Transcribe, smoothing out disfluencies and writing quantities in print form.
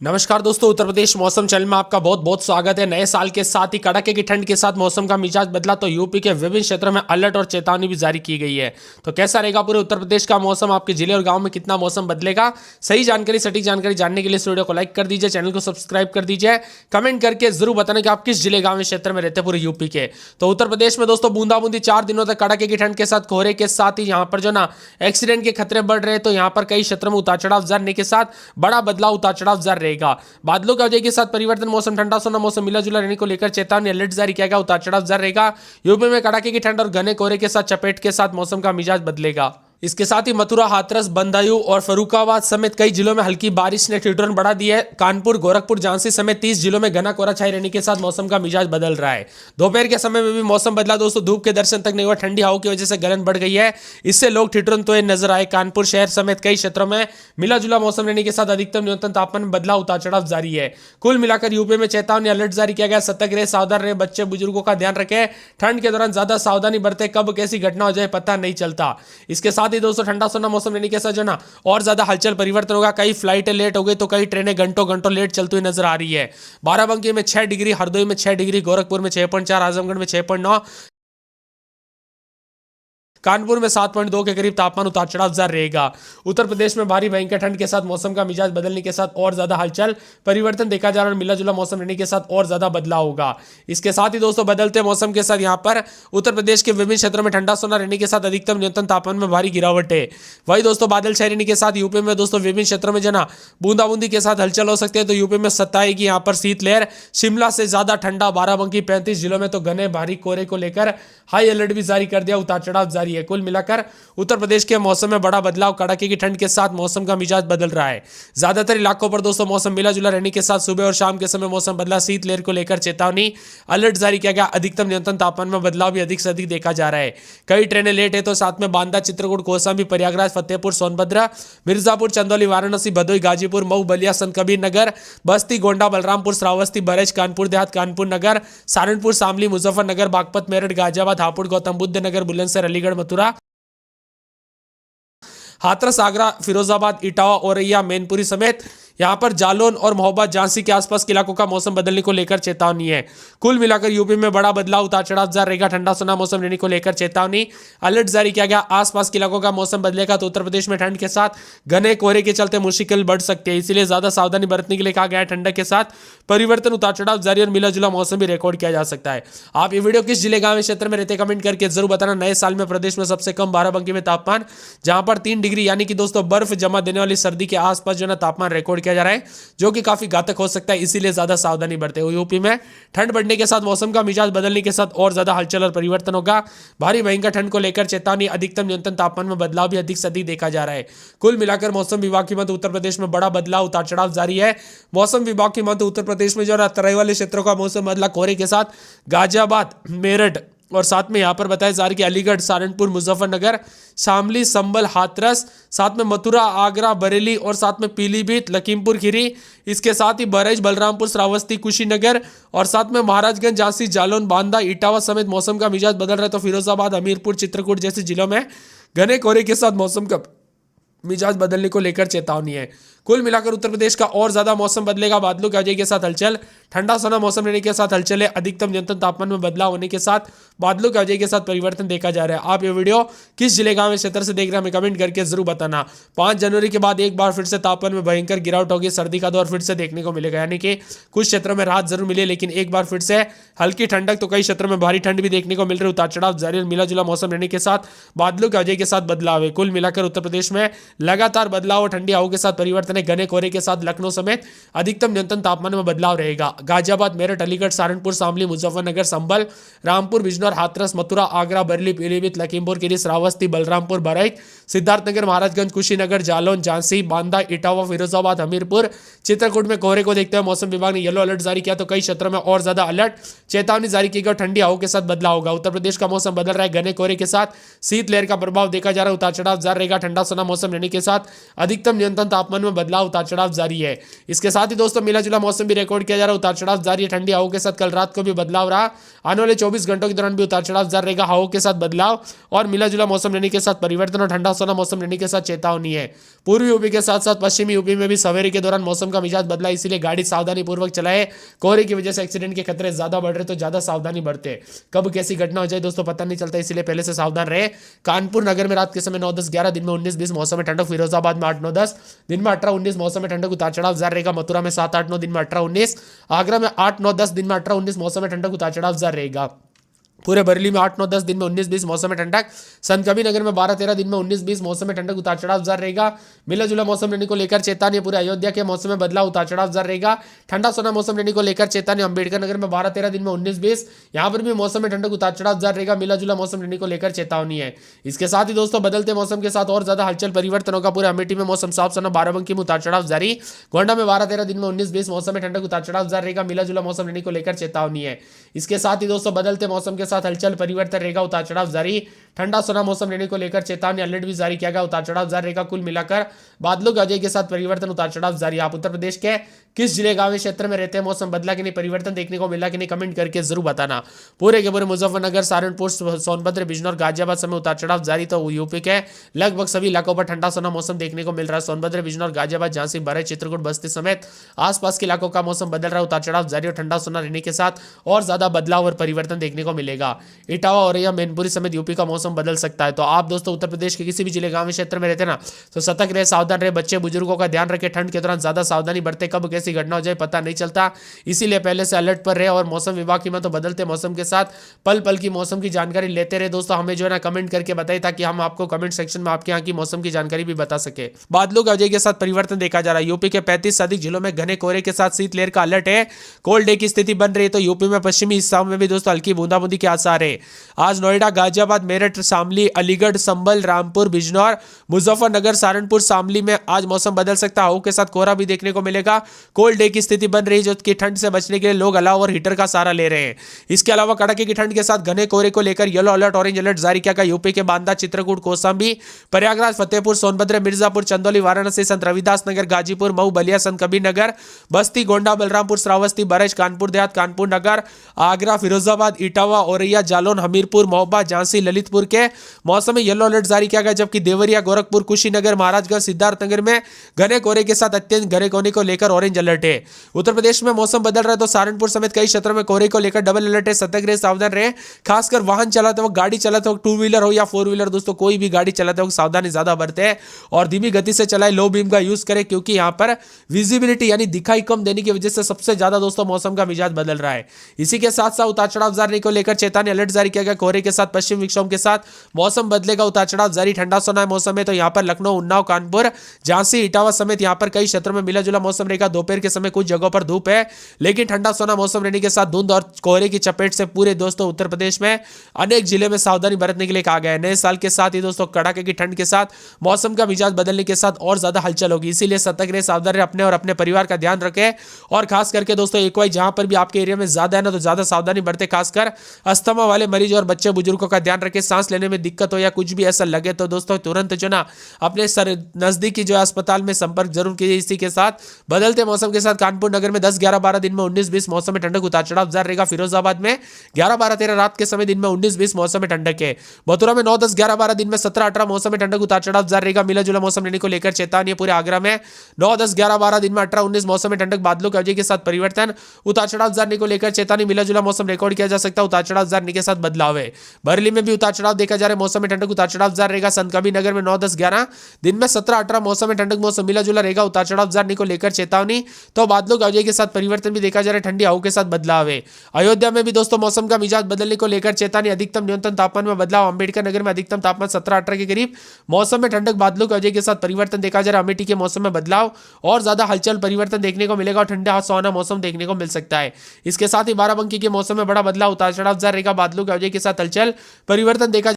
नमस्कार दोस्तों, उत्तर प्रदेश मौसम चैनल में आपका बहुत बहुत स्वागत है। नए साल के साथ ही कड़ाके की ठंड के साथ मौसम का मिजाज बदला तो यूपी के विभिन्न क्षेत्रों में अलर्ट और चेतावनी भी जारी की गई है। तो कैसा रहेगा पूरे उत्तर प्रदेश का मौसम, आपके जिले और गांव में कितना मौसम बदलेगा, सही जानकारी सटीक जानकारी जानने के लिए इस वीडियो को लाइक कर दीजिए, चैनल को सब्सक्राइब कर दीजिए, कमेंट करके जरूर बताना कि आप किस जिले गाँव में क्षेत्र में रहते हैं पूरे यूपी के। तो उत्तर प्रदेश में दोस्तों बूंदाबूंदी 4 दिनों तक कड़ाके की ठंड के साथ कोहरे के साथ ही यहाँ पर जो ना एक्सीडेंट के खतरे बढ़ रहे हैं। तो यहाँ पर कई क्षेत्रों में उतार चढ़ाव जारी के साथ बड़ा बदलाव उतार चढ़ाव जारी रहेगा। बादलों की वजह के साथ परिवर्तन, मौसम ठंडा सोना मौसम मिला जुला रहने को लेकर चेतावनी अलर्ट जारी किया गया। उतार चढ़ाव जारी रहेगा। यूपी में कड़ाके की ठंड और घने कोहरे के साथ चपेट के साथ मौसम का मिजाज बदलेगा। इसके साथ ही मथुरा, हाथरस, बदायूं और फर्रुखाबाद समेत कई जिलों में हल्की बारिश ने ठिठुरन बढ़ा दी है। कानपुर, गोरखपुर, झांसी समेत 30 जिलों में घना कोहरा छाए रहने के साथ मौसम का मिजाज बदल रहा है। दोपहर के समय में भी मौसम बदला दोस्तों, धूप के दर्शन तक नहीं हुआ, ठंडी हवा की वजह से गलन बढ़ गई है। इससे लोग ठिठुरन तो नजर आए। कानपुर शहर समेत कई क्षेत्रों में मिला जुला मौसम रहने के साथ अधिकतम न्यूनतम तापमान में बदलाव उतार चढ़ाव जारी है। कुल मिलाकर यूपी में चेतावनी अलर्ट जारी किया गया। सतर्क रहे, सावधान रहे, बच्चे बुजुर्गों का ध्यान रखें। ठंड के दौरान ज्यादा सावधानी बरते, कब कैसी घटना हो जाए पता नहीं चलता। इसके साथ ही दोस्तों ठंडा सोना मौसम रहने के साथ जो ना और ज्यादा हलचल परिवर्तन होगा। कई फ्लाइटें लेट हो गई तो कई ट्रेनें घंटों घंटों लेट चलती हुई नजर आ रही है। बाराबंकी में 6 डिग्री, हरदोई में 6 डिग्री, गोरखपुर में 6.4, आजमगढ़ में 6.9, कानपुर में 7.2 के करीब तापमान उतार चढ़ाव जारी रहेगा। उत्तर प्रदेश में भारी भयंकर ठंड के साथ मौसम का मिजाज बदलने के साथ और ज्यादा हलचल परिवर्तन देखा जा रहा है और मिला जुला मौसम रहने के साथ और ज्यादा बदलाव होगा। इसके साथ ही दोस्तों बदलते मौसम के साथ यहाँ पर उत्तर प्रदेश के विभिन्न क्षेत्रों में ठंडा सोना रहने के साथ अधिकतम न्यूनतम तापमान में भारी गिरावट है। वही दोस्तों बादल छाए रहने के साथ यूपी में दोस्तों विभिन्न क्षेत्रों में जना बूंदाबूंदी के साथ हलचल हो सकते हैं। तो यूपी में सताएगी यहाँ पर शीतलहर, शिमला से ज्यादा ठंडा, बाराबंकी 35 जिलों में तो घने भारी कोहरे को लेकर हाई अलर्ट भी जारी कर दिया। उतार चढ़ाव जारी है। कुल मिलाकर उत्तर प्रदेश के मौसम में बड़ा बदलाव, कड़ाके की ठंड के साथ मौसम का मिजाज बदल रहा है। ज्यादातर इलाकों पर दोस्तों मौसम मिला जुला रहने के साथ सुबह और शाम के समय मौसम बदला। शीतलहर को लेकर चेतावनी अलर्ट जारी किया गया। अधिकतम न्यूनतम तापमान में बदलाव भी अधिक से अधिक देखा जा रहा है। कई ट्रेनें लेट है तो साथ में बांदा, चित्रकूट, कौशाम्बी, प्रयागराज, फतेहपुर, सोनभद्र, मिर्जापुर, चंदौली, वाराणसी, भदोई, गाजीपुर, मऊ, बलिया, संत कबीर नगर, बस्ती, गोंडा, बलरामपुर, श्रावस्ती, बरेज, कानपुर देहात, कानपुर नगर, सहारनपुर, शामली, मुजफ्फरनगर, बागपत, मेरठ, गाजियाबाद, हापुड़, गौतम बुद्ध नगर, बुलंदशहर, अलीगढ़, मथुरा, हाथरस, आगरा, फिरोजाबाद, इटावा, औरैया, मैनपुरी समेत यहां पर जालौन और महोबा, झांसी के आसपास के इलाकों का मौसम बदलने को लेकर चेतावनी है। कुल मिलाकर यूपी में बड़ा बदलाव, उतार चढ़ाव जारी रहेगा। ठंडा सोना मौसम रहने को लेकर चेतावनी अलर्ट जारी किया गया। आसपास के इलाकों का मौसम बदलेगा तो उत्तर प्रदेश में ठंड के साथ घने कोहरे के चलते मुश्किल बढ़ सकती है, इसलिए ज्यादा सावधानी बरतने के लिए कहा गया है। ठंडक के साथ परिवर्तन, उतार चढ़ाव जारी और मिला जुला मौसम भी रिकॉर्ड किया जा सकता है। आप ये वीडियो किस जिले गांव क्षेत्र में रहते कमेंट करके जरूर बताना। नए साल में प्रदेश में सबसे कम बाराबंकी में तापमान, जहां पर 3 डिग्री यानी कि दोस्तों बर्फ जमा देने वाली सर्दी के आसपास जो ना तापमान रिकॉर्ड किया जा रहा है, जो कि काफी घातक हो सकता है, इसीलिए ज्यादा सावधानी बरते हुए। यूपी में ठंड बढ़ने के साथ मौसम का मिजाज बदलने के साथ और ज्यादा हलचल और परिवर्तन होगा। भारी भयंकर ठंड को लेकर चेतावनी, अधिकतम न्यूनतम तापमान में बदलाव भी अधिक से अधिक देखा जा रहा है। कुल मिलाकर मौसम विभाग की मत उत्तर प्रदेश में बड़ा बदलाव, उतार चढ़ाव जारी है। मौसम विभाग की मत उत्तर प्रदेश में जो तराई वाले क्षेत्रों का मौसम बदला, कोहरे के साथ गाजियाबाद, मेरठ और साथ में यहां पर बताया जा रहा है कि अलीगढ़, सहारनपुर, मुजफ्फरनगर, शामली, संभल, हाथरस, साथ में मथुरा, आगरा, बरेली और साथ में पीलीभीत, लखीमपुर खीरी, इसके साथ ही बरेज, बलरामपुर, श्रावस्ती, कुशीनगर और साथ में महाराजगंज, झांसी, जालौन, बांदा, इटावा समेत मौसम का मिजाज बदल रहा है। तो फिरोजाबाद, हमीरपुर, चित्रकूट जैसे जिलों में घने कोहरे के साथ मौसम का मिजाज बदलने को लेकर चेतावनी है। कुल मिलाकर उत्तर प्रदेश का और ज्यादा मौसम बदलेगा। बादलों की वजह के साथ हलचल, ठंडा सोना मौसम रहने के साथ हलचल है। अधिकतम न्यूनतम तापमान में बदलाव होने के साथ बादलों की वजह के साथ परिवर्तन देखा जा रहा है। आप ये वीडियो किस जिले गांव क्षेत्र से देख रहे हैं हमें कमेंट करके जरूर बताना। 5 जनवरी के बाद एक बार फिर से तापमान में भयंकर गिरावट होगी। सर्दी का दौर फिर से देखने को मिलेगा, यानी कि कुछ क्षेत्रों में राहत जरूर मिली, लेकिन एक बार फिर से हल्की ठंडक तो कई क्षेत्रों में भारी ठंड भी देखने को मिल रही है। उतार चढ़ाव जारी और मिला जुला मौसम रहने के साथ बादलों की वजह के साथ बदलाव है। कुल मिलाकर उत्तर प्रदेश में लगातार बदलाव और ठंडी हवा के साथ परिवर्तन है। घने कोहरे के साथ लखनऊ समेत अधिकतम न्यूनतम तापमान में बदलाव रहेगा। गाजियाबाद, मेरठ, अलीगढ़, सहारनपुर, शामली, मुजफ्फरनगर, संभल, रामपुर, बिजनौर, हाथरस, मथुरा, आगरा, बरेली, पीलीभीत, लखीमपुर खीरी, श्रावस्ती, बलरामपुर, बहराइच, सिद्धार्थनगर, महाराजगंज, कुशीनगर, जालौन, झांसी, बांदा, इटावा, फिरोजाबाद, हमीरपुर, चित्रकूट में कोहरे को देखते हुए मौसम विभाग ने येलो अलर्ट जारी किया। तो कई क्षेत्रों में और ज्यादा अलर्ट चेतावनी जारी की गई। ठंडी हवा के साथ बदलाव होगा। उत्तर प्रदेश का मौसम बदल रहा है। घने कोहरे के साथ शीतलहर का प्रभाव देखा जा रहा है। उतार चढ़ाव जारी रहेगा। ठंडा सोना मौसम रहने के साथ अधिकतम न्यूनतम तापमान में बदलाव, उतार चढ़ाव जारी है। इसके साथ ही दोस्तों मिला जुला मौसम भी रिकॉर्ड किया जा रहा है। उतार चढ़ाव जारी है। ठंडी हवा के साथ कल रात को भी बदलाव रहा। आने वाले 24 घंटों के दौरान भी उतार चढ़ाव जारी रहेगा। हवा के साथ बदलाव और मिला जुला मौसम रहने के साथ परिवर्तन और ठंडा सोना मौसम रहने के साथ चेतावनी है। पूर्वी यूपी के साथ साथ पश्चिमी यूपी में भी सवेरे के दौरान मौसम का मिजाज बदला, इसीलिए गाड़ी सावधानी पूर्वक चलाए। कोहरे की वजह से एक्सीडेंट के खतरे ज्यादा बढ़ रहे, तो ज्यादा सावधानी बरते। कब कैसी घटना हो जाए दोस्तों पता नहीं चलता, इसीलिए पहले से सावधान रहे। कानपुर नगर में रात के समय 9, 10, 11, दिन में 19, 20 मौसम में ठंडक। फिरोजाबाद में 8, 9, 10, दिन में 18, 19 मौसम में ठंडक उतार चढ़ाव जारी रहेगा। मथुरा में 7, 8, 9, दिन में 18, 19, आगरा में 8, 9, 10, दिन में 18, 19 मौसम में ठंडक उतार चढ़ाव जारी रहेगा। पूरे बरेली में 8, 9, 10, दिन में 19, 20 मौसम में ठंडक। संत कबीर नगर में 12, 13, दिन में 19, 20 मौसम में ठंडक उतार चढ़ाव जारी रहेगा। मिला जुला मौसम रहने को लेकर चेतावनी। पूरे अयोध्या के मौसम में बदलाव उतार चढ़ाव जारी रहेगा। ठंडा सोना मौसम रहने को लेकर चेतावनी। अंबेडकर नगर में 12, 13, दिन में 19, 20 यहां पर भी मौसम में ठंडक उतार चढ़ाव जारी रहेगा। मिला जुला मौसम रहने को लेकर चेतावनी है। इसके साथ ही दोस्तों बदलते मौसम के साथ और ज्यादा हलचल परिवर्तन होगा। पूरे अमेठी में मौसम साफ सोना, बाराबंकी में उतार चढ़ाव जारी। गोंडा में 12, 13, दिन में 19, 20 मौसम में ठंडक उतार चढ़ाव जारी रहेगा। मिला जुला मौसम रहने को लेकर चेतावनी है। इसके साथ ही दोस्तों बदलते मौसम के साथ हलचल परिवर्तन रहेगा, उतार चढ़ाव जारी। ठंडा सोना मौसम रहने को लेकर चेतावनी, अलर्ट भी जारी किया गया, उतार चढ़ाव जारी रहेगा। कुल मिलाकर बादलों गरज के साथ परिवर्तन, उतार चढ़ाव जारी। आप उत्तर प्रदेश के किस जिले गांव क्षेत्र में रहते हैं, मौसम बदला कि नहीं, परिवर्तन देखने को मिला कि नहीं, कमेंट करके जरूर बताना। पूरे के पूरे मुजफ्फरनगर, सहारनपुर, सोनभद्र, बिजनौर, गाजियाबाद समय उतार चढ़ाव जारी। तो यूपी के लगभग सभी इलाकों पर ठंडा सोना मौसम देखने को मिल रहा है। सोनभद्र, बिजनौर, गाजियाबाद, झांसी, बरेली, चित्रकूट, बस्ती समेत आसपास के इलाकों का मौसम बदल रहा है, उतार चढ़ाव जारी। और ठंडा सोना रहने के साथ और ज्यादा बदलाव और परिवर्तन देखने को मिलेगा। इटावा, औरैया, मैनपुरी समेत यूपी का मौसम बदल सकता है। तो आप दोस्तों उत्तर प्रदेश के किसी भी जिले गांव क्षेत्र में रहते ना, तो सतर्क रहे, सावधान रहे। बच्चे बुजुर्गों का ध्यान रखें। ठंड के दौरान ज्यादा सावधानी बरते, कब कैसी घटना हो जाए पता नहीं चलता, इसीलिए पहले से अलर्ट पर रहे। और मौसम विभाग की तो बदलते मौसम के साथ पल पल की मौसम की जानकारी लेते रहे। दोस्तों हमें जो है ना कमेंट करके बताइए, ताकि हम आपको कमेंट सेक्शन में आपके यहाँ की मौसम की जानकारी भी बता सके। बादलों की वजह के साथ परिवर्तन देखा जा रहा है। यूपी के 35 से अधिक जिलों में घने कोहरे के साथ शीतलहर का अलर्ट है। कोल्ड डे की स्थिति बन रही है। तो यूपी में पश्चिमी हिस्सों में भी दोस्तों हल्की बूंदाबूंदी के आसार है। आज नोएडा, गाजियाबाद, मेरठ, शामली, अलीगढ़, संभल, रामपुर, बिजनौर, मुजफ्फरनगर, सहारनपुर, शामली में आज मौसम बदल सकता है। हवा के साथ कोहरा भी देखने को मिलेगा। कोल्ड डे की स्थिति बन रही है, जो कि ठंड से बचने के लिए लोग अलाव और हीटर का सहारा ले रहे हैं। इसके अलावा कड़ाके की ठंड के साथ घने कोहरे को लेकर येलो अलर्ट, ऑरेंज अलर्ट जारी किया गया। यूपी के बांदा, चित्रकूट, कौशाम्बी, प्रयागराज, फतेहपुर, सोनभद्र, मिर्जापुर, चंदौली, वाराणसी, संत रविदास नगर, गाजीपुर, मऊ, बलिया, संत कबीर नगर, बस्ती, गोंडा, बलरामपुर, श्रावस्ती, बरेज, कानपुर देहात, कानपुर नगर, आगरा, फिरोजाबाद, इटावा, औरैया, जालौन, हमीरपुर, महोबा, झांसी, ललितपुर के मौसम में येलो अलर्ट जारी किया गया। जबकि देवरिया, गोरखपुर, कुशीनगर, महाराजगंज, सिद्धार्थनगर में घने कोहरे के साथ अत्यंत घने कोहरे को लेकर ऑरेंज अलर्ट है। उत्तर प्रदेश में मौसम बदल रहा है, तो सहारनपुर समेत कई क्षेत्रों में कोहरे को लेकर डबल अलर्ट है। सतर्क रहे, सावधान रहे। खासकर वाहन चलाते वक्त, गाड़ी चलाते वक्त, टू व्हीलर हो या फोर व्हीलर, दोस्तों कोई भी गाड़ी चलाते वक्त सावधानी ज्यादा बरते हैं और धीमी गति से चलाए। लो बीम का यूज करें, क्योंकि यहां पर विजिबिलिटी यानी दिखाई कम देने की वजह से सबसे ज्यादा दोस्तों मौसम का मिजाज बदल रहा है। इसी के साथ साथ उतार चढ़ाव जारी को लेकर चेतावनी, अलर्ट जारी किया गया। कोहरे के साथ पश्चिम विक्षोभ के साथ मौसम बदलेगा, उतार चढ़ाव जारी। ठंडा सोना मौसम है, तो यहां पर लखनऊ, उन्नाव, कानपुर, झांसी, इटावा समेत यहां पर कई क्षेत्रों में मिला जुला मौसम रहेगा। दोपहर के समय कुछ जगहों पर धूप है, लेकिन ठंडा सोना मौसम रहने के साथ धुंध और कोहरे की चपेट से पूरे दोस्तों उत्तर प्रदेश में अनेक जिले में सावधानी बरतने के लिए कहा गया है। नए साल के साथ ही दोस्तों कड़ाके की ठंड के साथ मौसम का मिजाज बदलने के साथ और ज्यादा हलचल होगी, इसीलिए सतर्क रहे, सावधान रहे, अपने और अपने परिवार का ध्यान रखें। और खास करके दोस्तों एक जहां पर भी आपके एरिया में ज्यादा है ना, तो ज्यादा सावधानी बरते। खासकर अस्थमा वाले मरीज और बच्चे बुजुर्गों का ध्यान रखें। सांस लेने में दिक्कत हो या कुछ भी ऐसा लगे तो दोस्तों तुरंत जो ना अपने नजदीकी जो अस्पताल में संपर्क जरूर कीजिए। इसी के साथ बदलते मौसम के साथ कानपुर नगर में 10, 11, 12, दिन में 19, 20 मौसम में ठंडक उतार चढ़ाव जारी रहेगा। फिरोजाबाद में 11, 12, 13 रात के समय दिन में 19, 20 मौसम में ठंडक है। मथुरा में 9, 10, 11, 12 दिन में 17, 18 मौसम में ठंडक उतार चढ़ाव जारी रहेगा। मिला जुला मौसम रहने को लेकर चेतावनी है। पूरे आगरा में 9, 10, 11, 12 दिन में 18, 19 मौसम में ठंडक, बादलों की वजह के साथ परिवर्तन, उतार चढ़ाव जारी को लेकर चेतावनी। मिला जुला मौसम रिकॉर्ड किया जा सकता है, उतार चढ़ाव जारी के साथ बदलाव है। बरेली में भी उतार चढ़ाव देखा जा रहा है, मौसम में ठंडक, उतार चढ़ाव जारी रहेगा। संत कबीर नगर में 9, 10, 11 दिन में 17, 18 मौसम में ठंडक, मौसम मिला जुला रहेगा, उतार चढ़ाव जारी को लेकर चेतावनी। तो बादलों की वजह के साथ परिवर्तन भी देखा जा रहा है, ठंडी हवा के साथ बदलाव है। अयोध्या में भी दोस्तों मौसम का मिजाज बदलने को लेकर चेतावनी। अधिकतम न्यूनतम तापमान में बदलाव। अंबेडकर नगर में अधिकतम तापमान 17, 18 के करीब, मौसम में ठंडक, बादलों की वजह के साथ परिवर्तन देखा जा रहा है। अमेठी के मौसम में बदलाव और ज्यादा हलचल परिवर्तन देखने को मिलेगा और ठंडा सुहाना मौसम देखने को मिल सकता है। इसके साथ ही बाराबंकी के मौसम में बड़ा बदलाव, उतार चढ़ाव जारी रहेगा, बादलों की वजह के साथ हलचल परिवर्तन देखा